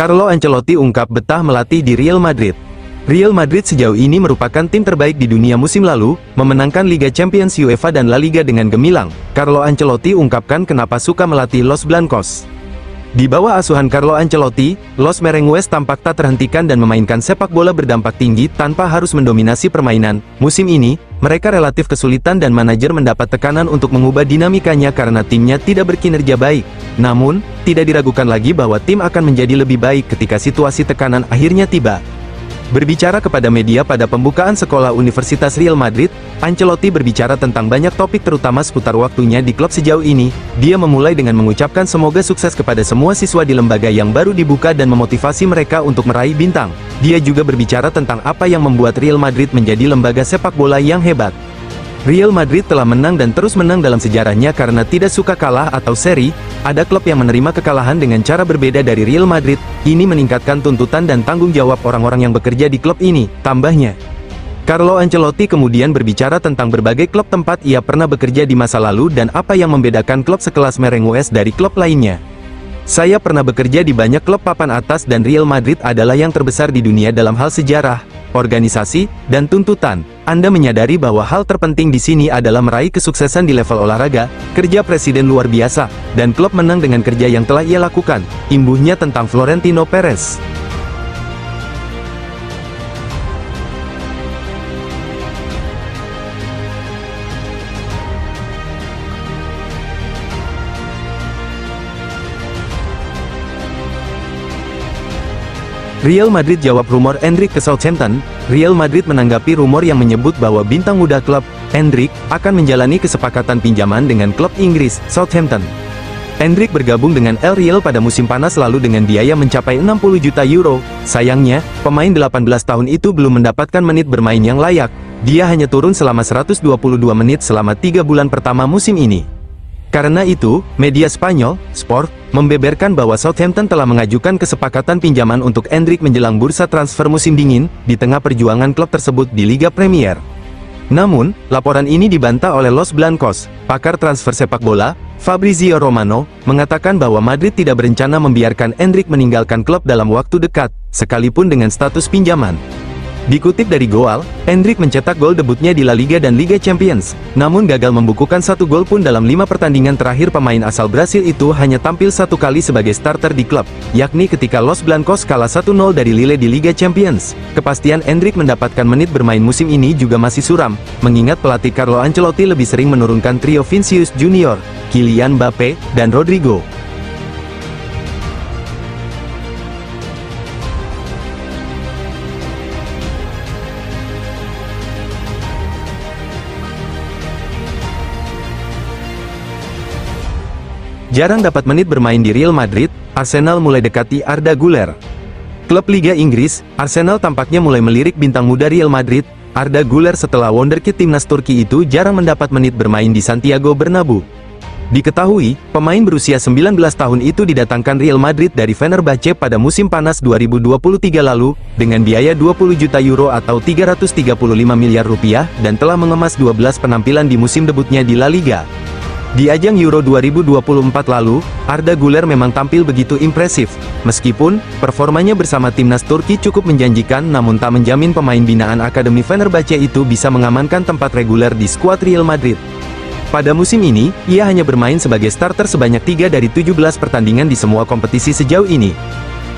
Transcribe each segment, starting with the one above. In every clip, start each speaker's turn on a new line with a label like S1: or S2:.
S1: Carlo Ancelotti ungkap betah melatih di Real Madrid. Real Madrid sejauh ini merupakan tim terbaik di dunia musim lalu, memenangkan Liga Champions UEFA dan La Liga dengan gemilang. Carlo Ancelotti ungkapkan kenapa suka melatih Los Blancos. Di bawah asuhan Carlo Ancelotti, Los Merengues tampak tak terhentikan dan memainkan sepak bola berdampak tinggi tanpa harus mendominasi permainan. Musim ini, mereka relatif kesulitan dan manajer mendapat tekanan untuk mengubah dinamikanya karena timnya tidak berkinerja baik. Namun, tidak diragukan lagi bahwa tim akan menjadi lebih baik ketika situasi tekanan akhirnya tiba. Berbicara kepada media pada pembukaan sekolah Universitas Real Madrid, Ancelotti berbicara tentang banyak topik terutama seputar waktunya di klub sejauh ini. Dia memulai dengan mengucapkan semoga sukses kepada semua siswa di lembaga yang baru dibuka dan memotivasi mereka untuk meraih bintang. Dia juga berbicara tentang apa yang membuat Real Madrid menjadi lembaga sepak bola yang hebat. Real Madrid telah menang dan terus menang dalam sejarahnya karena tidak suka kalah atau seri. Ada klub yang menerima kekalahan dengan cara berbeda dari Real Madrid. Ini meningkatkan tuntutan dan tanggung jawab orang-orang yang bekerja di klub ini, tambahnya. Carlo Ancelotti kemudian berbicara tentang berbagai klub tempat ia pernah bekerja di masa lalu dan apa yang membedakan klub sekelas Merengues dari klub lainnya. Saya pernah bekerja di banyak klub papan atas dan Real Madrid adalah yang terbesar di dunia dalam hal sejarah, organisasi, dan tuntutan. Anda menyadari bahwa hal terpenting di sini adalah meraih kesuksesan di level olahraga, kerja presiden luar biasa, dan klub menang dengan kerja yang telah ia lakukan, imbuhnya tentang Florentino Perez. Real Madrid jawab rumor Endrick ke Southampton. Real Madrid menanggapi rumor yang menyebut bahwa bintang muda klub, Endrick, akan menjalani kesepakatan pinjaman dengan klub Inggris, Southampton. Endrick bergabung dengan El Real pada musim panas lalu dengan biaya mencapai 60 juta euro. Sayangnya, pemain 18 tahun itu belum mendapatkan menit bermain yang layak. Dia hanya turun selama 122 menit selama 3 bulan pertama musim ini. Karena itu, media Spanyol, Sport, membeberkan bahwa Southampton telah mengajukan kesepakatan pinjaman untuk Endrick menjelang bursa transfer musim dingin, di tengah perjuangan klub tersebut di Liga Premier. Namun, laporan ini dibantah oleh Los Blancos. Pakar transfer sepak bola, Fabrizio Romano, mengatakan bahwa Madrid tidak berencana membiarkan Endrick meninggalkan klub dalam waktu dekat, sekalipun dengan status pinjaman. Dikutip dari Goal, Endrick mencetak gol debutnya di La Liga dan Liga Champions, namun gagal membukukan 1 gol pun dalam 5 pertandingan terakhir. Pemain asal Brasil itu hanya tampil 1 kali sebagai starter di klub, yakni ketika Los Blancos kalah 1-0 dari Lille di Liga Champions. Kepastian Endrick mendapatkan menit bermain musim ini juga masih suram, mengingat pelatih Carlo Ancelotti lebih sering menurunkan trio Vinicius Junior, Kylian Mbappe, dan Rodrigo. Jarang dapat menit bermain di Real Madrid, Arsenal mulai dekati Arda Güler. Klub Liga Inggris, Arsenal tampaknya mulai melirik bintang muda Real Madrid, Arda Güler setelah wonderkid timnas Turki itu jarang mendapat menit bermain di Santiago Bernabeu. Diketahui, pemain berusia 19 tahun itu didatangkan Real Madrid dari Fenerbahce pada musim panas 2023 lalu, dengan biaya 20 juta euro atau 335 miliar rupiah, dan telah mengemas 12 penampilan di musim debutnya di La Liga. Di ajang Euro 2024 lalu, Arda Güler memang tampil begitu impresif. Meskipun, performanya bersama timnas Turki cukup menjanjikan namun tak menjamin pemain binaan Akademi Fenerbahce itu bisa mengamankan tempat reguler di skuad Real Madrid. Pada musim ini, ia hanya bermain sebagai starter sebanyak 3 dari 17 pertandingan di semua kompetisi sejauh ini.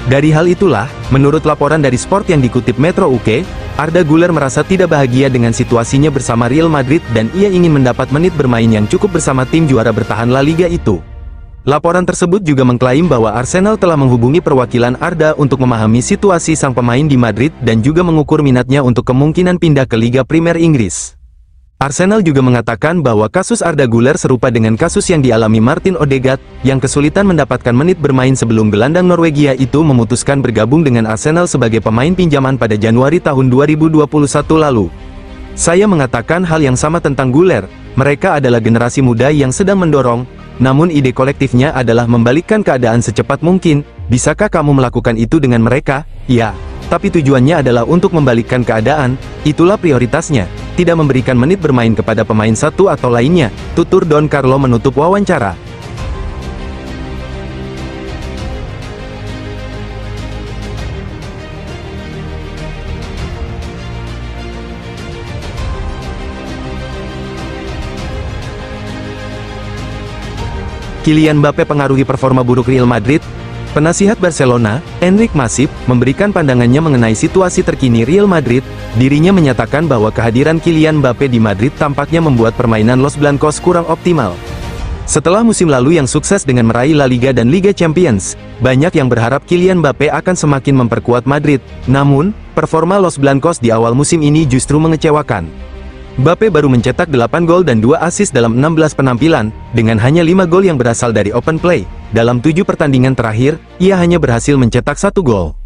S1: Dari hal itulah, menurut laporan dari Sport yang dikutip Metro UK, Arda Güler merasa tidak bahagia dengan situasinya bersama Real Madrid dan ia ingin mendapat menit bermain yang cukup bersama tim juara bertahan La Liga itu. Laporan tersebut juga mengklaim bahwa Arsenal telah menghubungi perwakilan Arda untuk memahami situasi sang pemain di Madrid dan juga mengukur minatnya untuk kemungkinan pindah ke Liga Primer Inggris. Arsenal juga mengatakan bahwa kasus Arda Güler serupa dengan kasus yang dialami Martin Odegaard, yang kesulitan mendapatkan menit bermain sebelum gelandang Norwegia itu memutuskan bergabung dengan Arsenal sebagai pemain pinjaman pada Januari tahun 2021 lalu. Saya mengatakan hal yang sama tentang Güler, mereka adalah generasi muda yang sedang mendorong, namun ide kolektifnya adalah membalikkan keadaan secepat mungkin. Bisakah kamu melakukan itu dengan mereka? Ya. Tapi tujuannya adalah untuk membalikkan keadaan, itulah prioritasnya, tidak memberikan menit bermain kepada pemain satu atau lainnya, tutur Don Carlo menutup wawancara. Kylian Mbappé pengaruhi performa buruk Real Madrid? Penasihat Barcelona, Enric Masip, memberikan pandangannya mengenai situasi terkini Real Madrid. Dirinya menyatakan bahwa kehadiran Kylian Mbappé di Madrid tampaknya membuat permainan Los Blancos kurang optimal. Setelah musim lalu yang sukses dengan meraih La Liga dan Liga Champions, banyak yang berharap Kylian Mbappé akan semakin memperkuat Madrid. Namun, performa Los Blancos di awal musim ini justru mengecewakan. Mbappé baru mencetak 8 gol dan 2 assist dalam 16 penampilan, dengan hanya 5 gol yang berasal dari open play. Dalam 7 pertandingan terakhir, ia hanya berhasil mencetak 1 gol.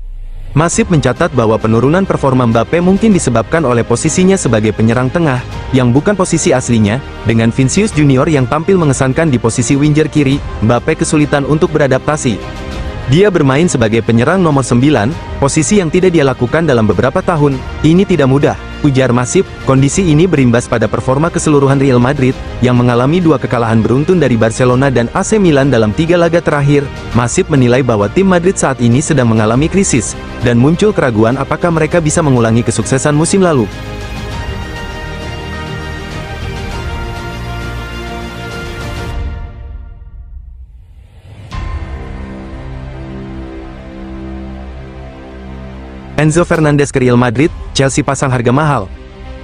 S1: Masip mencatat bahwa penurunan performa Mbappé mungkin disebabkan oleh posisinya sebagai penyerang tengah, yang bukan posisi aslinya. Dengan Vinicius Junior yang tampil mengesankan di posisi winger kiri, Mbappé kesulitan untuk beradaptasi. Dia bermain sebagai penyerang nomor 9, posisi yang tidak dia lakukan dalam beberapa tahun. Ini tidak mudah, ujar Masip. Kondisi ini berimbas pada performa keseluruhan Real Madrid, yang mengalami 2 kekalahan beruntun dari Barcelona dan AC Milan dalam 3 laga terakhir. Masip menilai bahwa tim Madrid saat ini sedang mengalami krisis, dan muncul keraguan apakah mereka bisa mengulangi kesuksesan musim lalu. Enzo Fernandez ke Real Madrid, Chelsea pasang harga mahal.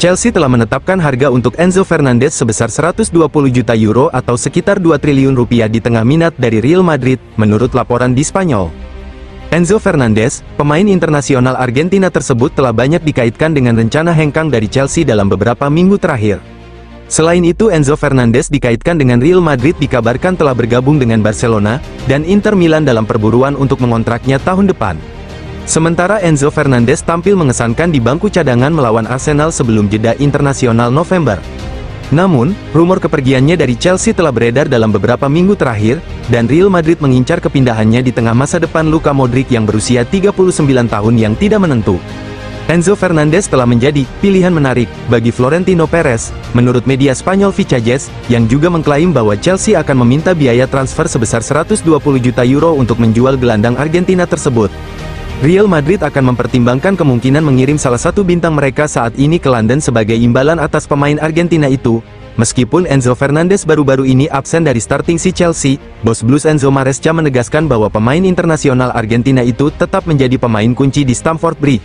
S1: Chelsea telah menetapkan harga untuk Enzo Fernandez sebesar 120 juta euro atau sekitar 2 triliun rupiah di tengah minat dari Real Madrid, menurut laporan di Spanyol. Enzo Fernandez, pemain internasional Argentina tersebut telah banyak dikaitkan dengan rencana hengkang dari Chelsea dalam beberapa minggu terakhir. Selain itu, Enzo Fernandez dikaitkan dengan Real Madrid dikabarkan telah bergabung dengan Barcelona dan Inter Milan dalam perburuan untuk mengontraknya tahun depan. Sementara Enzo Fernandez tampil mengesankan di bangku cadangan melawan Arsenal sebelum jeda internasional November. Namun, rumor kepergiannya dari Chelsea telah beredar dalam beberapa minggu terakhir, dan Real Madrid mengincar kepindahannya di tengah masa depan Luka Modric yang berusia 39 tahun yang tidak menentu. Enzo Fernandez telah menjadi pilihan menarik bagi Florentino Perez, menurut media Spanyol Vichajes, yang juga mengklaim bahwa Chelsea akan meminta biaya transfer sebesar 120 juta euro untuk menjual gelandang Argentina tersebut. Real Madrid akan mempertimbangkan kemungkinan mengirim salah satu bintang mereka saat ini ke London sebagai imbalan atas pemain Argentina itu. Meskipun Enzo Fernandez baru-baru ini absen dari starting si Chelsea, bos Blues Enzo Maresca menegaskan bahwa pemain internasional Argentina itu tetap menjadi pemain kunci di Stamford Bridge.